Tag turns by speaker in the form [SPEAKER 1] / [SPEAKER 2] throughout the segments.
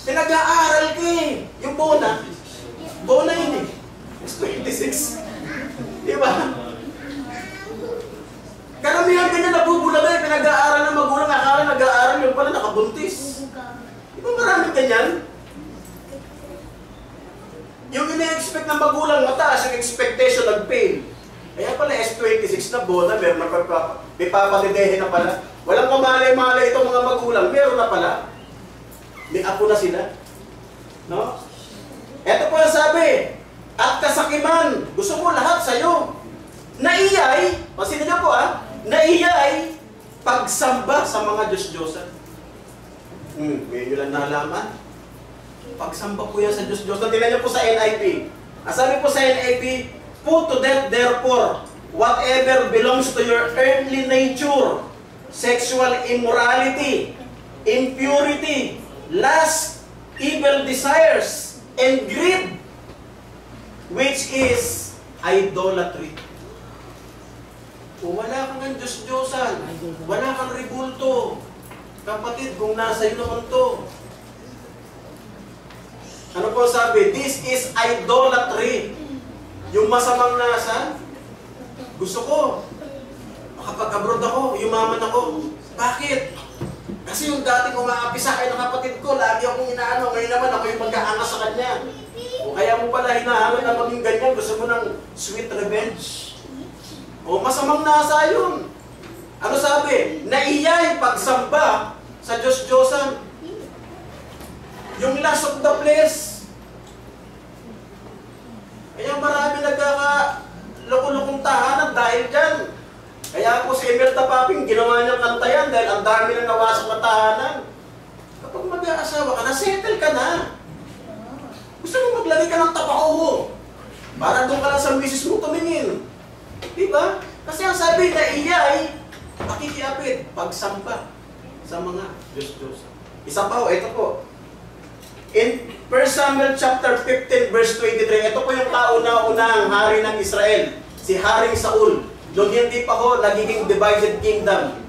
[SPEAKER 1] Pinag-aaral ka eh. Yung bona yun eh. It's 26. Di ba? Karamihan ganyan nabubulaga eh. Pinag-aaral ng magulang. Akala nag-aaral yung pala nakabuntis. Di ba maraming ganyan? Yung ina-expect ng magulang mataas, yung expectation nag-fail. Kaya pala S26 na bona, meron na may papalidehin na pala. Walang kamalay-malay itong mga magulang, meron na pala. May apo na sila. No? Ito po ang sabi, at kasakiman, gusto mo lahat sa'yo. Naiyay, pasinin niyo po naiyay, pagsamba sa mga Diyos-Diyosan. Ngayon nyo lang nalaman. Pagsamba po yan sa Diyos-Diyosan. Tingnan niyo po sa NIV. Sabi po sa NIV, put to death therefore whatever belongs to your earthly nature, sexual immorality, impurity, lust, evil desires, and greed, which is idolatry. O wala kang Diyos-Diyosan, wala kang ribulto. Kapatid, kung nasa iyo naman to. Ano po sabi? This is idolatry. Yung masamang nasa, gusto ko. Makapag-abroad ako, yumaman ako. Bakit? Kasi yung dating umaapi sa akin ng kapatid ko, lagi akong inaano, ngayon naman ako yung magkaangas sa kanya. O kaya mo pala hinahanap na maging ganyan, gusto mo ng sweet revenge. O masamang nasa yun. Ano sabi? Naiyay pagsamba sa Diyos-Diyosan. Yung lust of the flesh. Kaya marami nagkaka-loko-lokong tahanan dahil dyan. Kaya po si Emerta Paping, ginawa niyang kanta yan dahil ang dami na nawasak na tahanan. Kapag mag-aasawa ka na, settle ka na. Gusto mo maglagay ka ng tapakuho. Para doon ka lang sa misis mo tumingin. Diba? Kasi ang sabi na iyay, pakikiapit, pagsamba sa mga Diyos-Diyos. Isa pa ito po. In 1 Samuel chapter 15 verse 23, ito po yung kauna-unahang hari ng Israel, si Haring Saul. Nung hindi pa ho nagiging divided kingdom.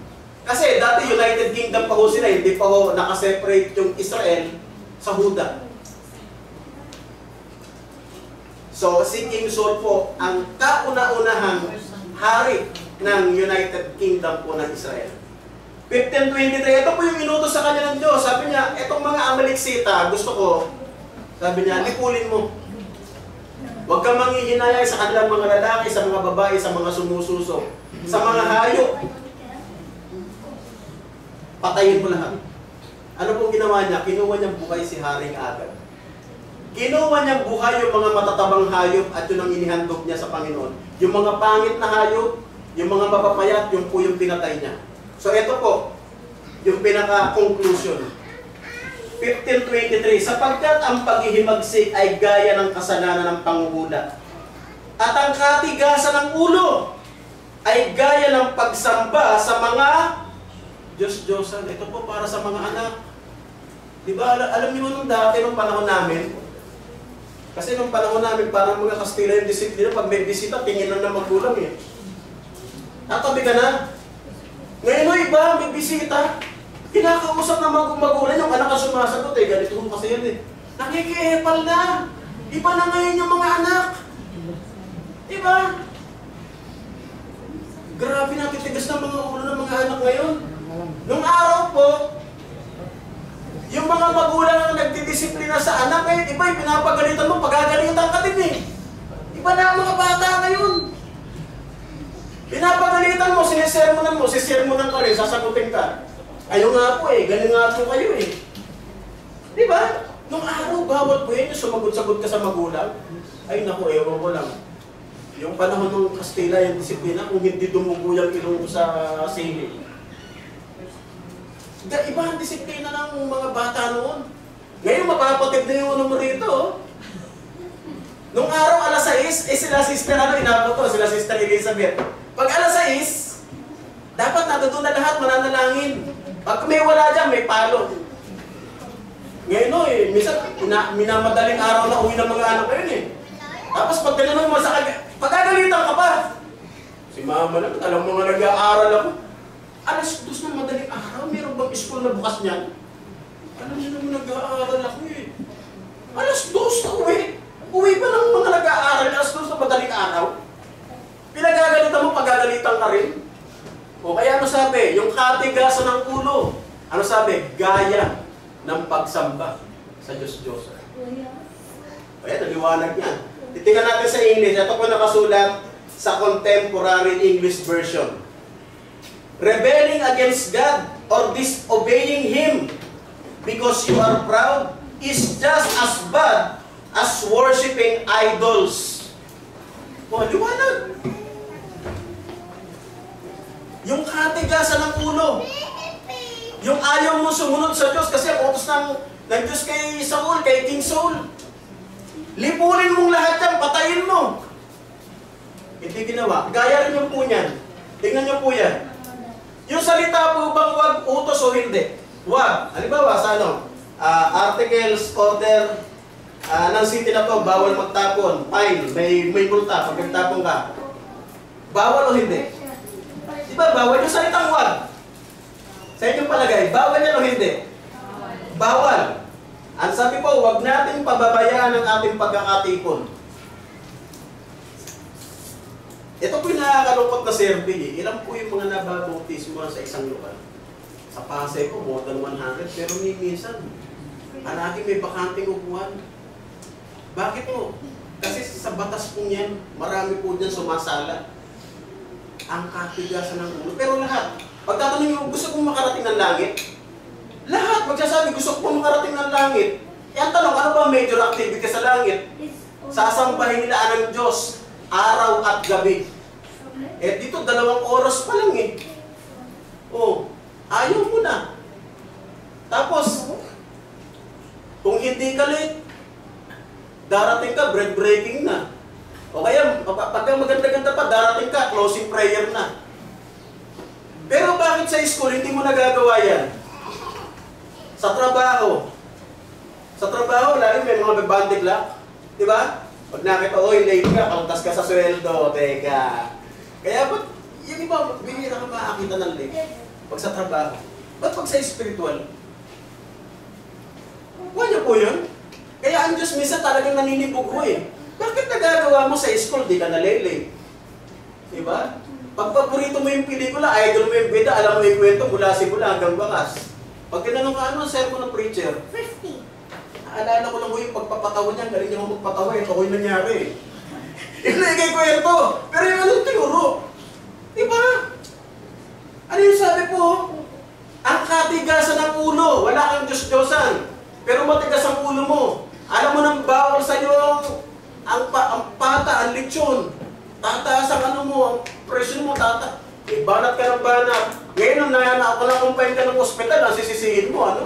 [SPEAKER 1] Kasi dati United Kingdom pa ho sila, hindi pa ho nakaseparate yung Israel sa Huda. So si King Saul po ang kauna-unahang hari ng United Kingdom po ng Israel. 15:23, ito po yung inutos sa kanya ng Diyos. Sabi niya, itong mga Amaleksita, gusto ko, sabi niya, lipulin mo. Huwag kang manghihinayang sa kanilang mga lalaki, sa mga babae, sa mga sumususo, sa mga hayop. Patayin mo lahat. Ano pong ginawa niya? Kinuha niyang buhay si Haring Agag. Kinuha niyang buhay yung mga matatabang hayop at yun ang inihandog niya sa Panginoon. Yung mga pangit na hayop, yung mga mapapayat, yung po yung pinatay niya. So ito po, yung pinaka-conclusion. 15:23, sapagkat ang paghihimagsik ay gaya ng kasalanan ng panguhula, at ang katigasan ng ulo ay gaya ng pagsamba sa mga Diyos-Diyosan. Ito po para sa mga anak. Diba, alam niyo nung dati, nung panahon namin, kasi nung panahon namin, parang mga Kastila yung disiplina, pag may bisita, tingin lang na magulang eh. Tatabi ka na. Ngayon o iba, may bisita, kinakausap na magulang yung anak ang sumasagot eh. Ganito mo kasi yan eh. Nakikiepal na. Iba na ngayon yung mga anak. Diba? Grabe na titigas ng mga ulo ng mga anak ngayon. Nung araw po, yung mga magulang ang nagdidisiplina sa anak, ngayon iba yung pinapagalitan mo, pagagalitan ka din eh. Iba na ang mga bata ngayon. Pinapagalitan mo, sinisermonan ka rin, sasagutin ka. Ayaw nga po eh, galing nga po kayo eh. Diba? Nung araw, bawal po yun, sumagot-sagot ka sa magulang. Ay naku, ewan ko lang. Yung panahon ng Kastila, yung disiplina, kung hindi dumugo yung ilong sa sili. Iba ang disiplina ng mga bata noon. Ngayon, mapapatid na yung ano mo rito. Nung araw, alas 6, sila sister, inabot to, sila sister Elizabeth. Pag alas 6, dapat natuto na lahat, mananalangin. Pag may wala dyan, may palo. Ngayon minsan, minamadaling araw na uwi ng mga anak ko yun eh. Tapos pag tinanong mo sa pagkagalitan ka pa. Si mama naman, alam mo nga nag-aaral ako. Alas 2 ng madaling araw, meron bang school na bukas niyan? Alam niyo naman nag-aaral ako. pinagalitan ka rin. O kaya ano sabi? Yung katigasan ng ulo. Ano sabi? Gaya ng pagsamba sa Diyos-Diyos. Ayan, naliwanag niya. Titingnan natin sa English. Ito po nakasulat sa Contemporary English Version. Rebelling against God or disobeying Him because you are proud is just as bad as worshiping idols. O, liwanag. Yung katigasan ng ulo. Yung ayaw mo sumunod sa Diyos kasi ang utos ng Diyos kay Saul, kay King Saul. Lipunin mong lahat yan, patayin mo. Hindi ginawa. Gaya rin yung po niyan. Tingnan niyo po yan. Yung salita po bang wag utos o hindi? Wag. Halimbawa sa ano? Articles, order, ng city na to, bawal magtapon. Fine, may multa pag nagtapon ka. Bawal o hindi? Di ba bawal yung salitang wag? Sa inyong palagay, bawal yan o hindi? Bawal. Ang sabi po, wag natin pababayaan ang ating pagkakatipon. Ito po yung nakakalungkot na survey. Ilan po yung mga nababautismo sa isang lugar? Sa Pasay po, more than 100. Pero minsan, alagi may bakanting upuan. Bakit po? Kasi sa batas po niyan, marami po dyan sumasala. Ang katigasan ng ulo. Pero lahat, pagtatanong nyo, gusto kong makarating ng langit? Lahat magsasabi, gusto kong makarating ng langit. E ang tanong, ano ba major activity sa langit? Sasambahin nila ng Diyos, araw at gabi. Eh dito, 2 oras pa lang eh. Oh, ayaw mo na. Tapos, kung hindi ka late, darating ka, bread breaking na. O kaya, pagka maganda-ganda pa, darating ka, closing prayer na. Pero bakit sa school, hindi mo nagagawa yan? Sa trabaho. Sa trabaho, lalo may mga bebante clock. Diba? Pag nakita, oy, late ka, kaltas ka sa sweldo, teka. Kaya ba't, yung iba, bihira ka makakita ng late. Pag sa trabaho. Ba't pag sa spiritual? Huwag niyo po yun. Kaya ang Diyos minsan talagang naninibog mo eh. Bakit nagagawa mo sa school, di ka nalilate? Diba? Pag paborito mo yung pelikula, idol mo yung bida, alam mo yung kwento, mula simula hanggang bakas. Pag tinanong ka, ano ang sermon ng preacher? 50. Naalala ko lang mo yung pagpapatawa niya, galing niya mo magpatawa, ito ko yung nangyari. Yung naigay kwento, pero yung anong tinuro? Diba? Ano yung sabi po? Ang katigasan ng ulo, wala kang Diyos-Diyosan. Pero matigas ang ulo mo. Alam mo nang bawal sa'yo ang pata, ang lechon. Tataas ang ano mo, ang presyon mo, banat ka ng banat. Ngayon, ako lang kumpain ka ng ospital, ang sisisihin mo, ano?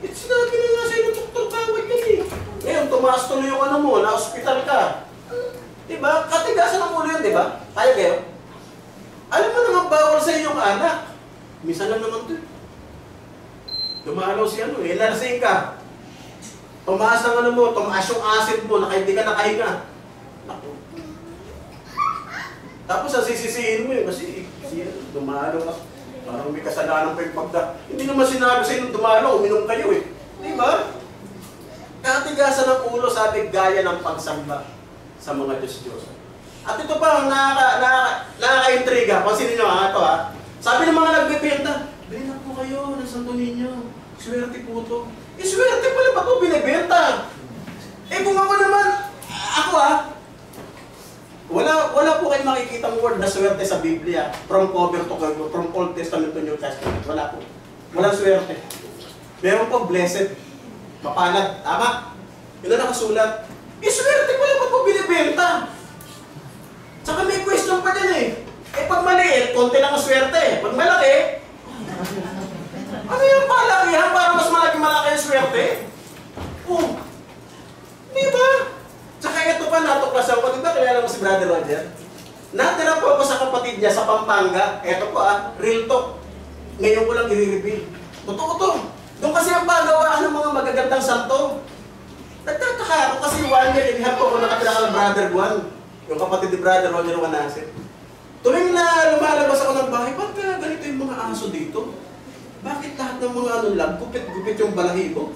[SPEAKER 1] Sinabi na nga sa'yo ng doktor kawad yan eh. Ngayon, tumaas tuloy yung ano mo, na-ospital ka. Diba? Katigasan ang ulo yun, diba? Kaya kayo? Alam mo naman bawal sa'yo yung anak. Minsan lang naman ito. Dumalaw si ano eh, lalasing ka. Tumaas ang ano mo, tumaas yung acid mo, hindi ka nakahinga. Naku. Tapos ang sisisihin mo yun, kasi dumalaw ka. Parang may kasalanan pa yung Hindi naman sinabi sa'yo nung dumalaw, uminom kayo eh. Diba? Katigasan ng ulo, sabi, gaya ng pagsamba sa mga Diyos-Diyos. At ito pa, nakaka-intriga. Pansinin nyo ito ha. Sabi ng mga nagbibenta, benta po kayo ng Santo Niño. Swerte po ito. Eh, swerte pala ba ito binibenta? Eh, kung ako naman, wala po kayo makikitang word na swerte sa Biblia. From cover to cover, from Old Testament to New Testament. Wala po. Walang swerte. Meron po blessed. Mapalad. Tama? Yun na nakasulat. Eh, swerte pala ba ito binibenta? Tsaka may question pa dyan eh. Eh, pag maliit, konti lang ang swerte. Pag malaki, ano yung palakihan para mas malaki ang swerte? Oh. Diba? Tsaka ito pa, natuklasan ko. Diba, kilala mo si Brother Roger? Natira po ako sa kapatid niya sa Pampanga. Ito po real talk. Ngayon ko lang i-reveal. Totoo to. Doon kasi ang pagawaan ng mga magagandang santo. Nagtataka ako kasi 1 year and a half ako nakatira ka ng Brother Juan. Yung kapatid ni Brother Roger Wanasip. Tuwing na lumalabas ako ng bahay, ba't ganito yung mga aso dito? Bakit lahat ng mga lang, gupit-gupit yung balahibo?